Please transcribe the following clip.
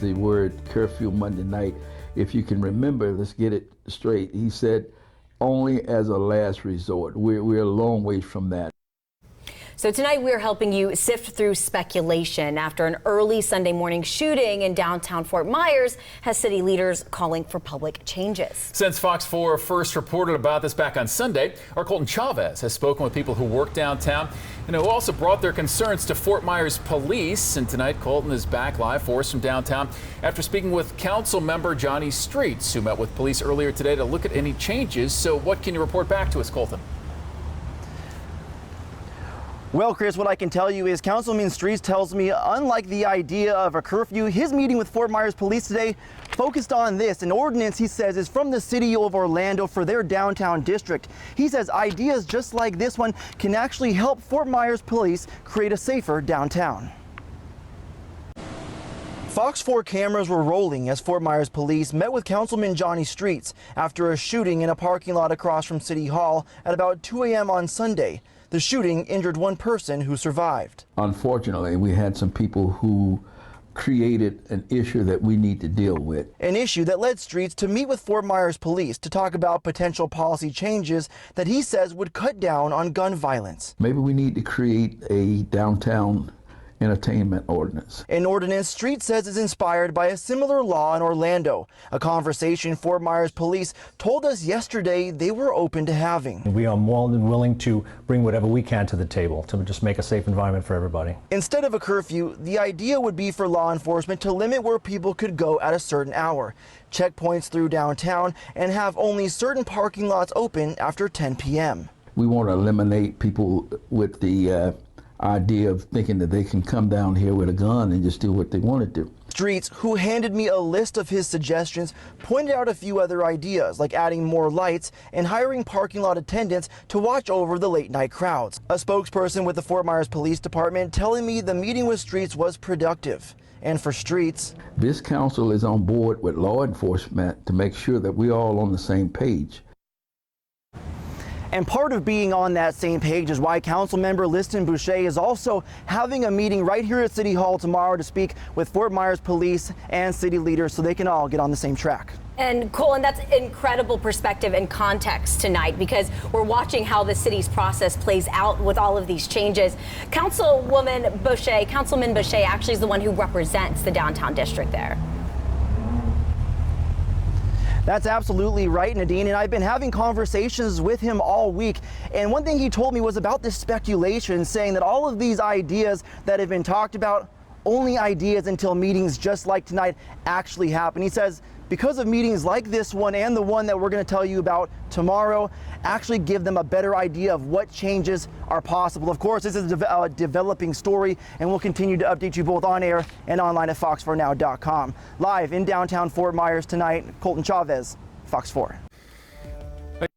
used the word curfew Monday night. If you can remember, let's get it straight. He said only as a last resort. We're a long way from that. So tonight we're helping you sift through speculation after an early Sunday morning shooting in downtown Fort Myers has city leaders calling for public changes. Since Fox 4 first reported about this back on Sunday, our Colton Chavez has spoken with people who work downtown and who also brought their concerns to Fort Myers police. And tonight Colton is back live for us from downtown after speaking with council member Johnny Streets, who met with police earlier today to look at any changes. So what can you report back to us, Colton? Well, Chris, what I can tell you is Councilman Streets tells me, unlike the idea of a curfew, his meeting with Fort Myers police today focused on this. An ordinance, he says, is from the city of Orlando for their downtown district. He says ideas just like this one can actually help Fort Myers police create a safer downtown. Fox 4 cameras were rolling as Fort Myers police met with Councilman Johnny Streets after a shooting in a parking lot across from City Hall at about 2 a.m. on Sunday. The shooting injured one person who survived. Unfortunately, we had some people who created an issue that we need to deal with. An issue that led Streets to meet with Fort Myers police to talk about potential policy changes that he says would cut down on gun violence. Maybe we need to create a downtown entertainment ordinance. An ordinance Streets says is inspired by a similar law in Orlando, a conversation Fort Myers police told us yesterday they were open to having. We are more than willing to bring whatever we can to the table to just make a safe environment for everybody. Instead of a curfew, the idea would be for law enforcement to limit where people could go at a certain hour, checkpoints through downtown, and have only certain parking lots open after 10 p.m. We want to eliminate people with the idea of thinking that they can come down here with a gun and just do what they want to do. Streets, who handed me a list of his suggestions, pointed out a few other ideas, like adding more lights and hiring parking lot attendants to watch over the late night crowds. A spokesperson with the Fort Myers Police Department telling me the meeting with Streets was productive. And for Streets, this council is on board with law enforcement to make sure that we're all on the same page. and part of being on that same page is why Councilmember Liston Boucher is also having a meeting right here at City Hall tomorrow to speak with Fort Myers police and city leaders so they can all get on the same track. And Colin, that's incredible perspective and context tonight, because we're watching how the city's process plays out with all of these changes. Councilman Boucher actually is the one who represents the downtown district there. That's absolutely right, Nadine, and I've been having conversations with him all week, and one thing he told me was about this speculation, saying that all of these ideas that have been talked about, only ideas until meetings just like tonight actually happen. He says because of meetings like this one and the one that we're going to tell you about tomorrow, actually give them a better idea of what changes are possible. Of course, this is a developing story, and we'll continue to update you both on air and online at fox4now.com. Live in downtown Fort Myers tonight, Colton Chavez, Fox 4.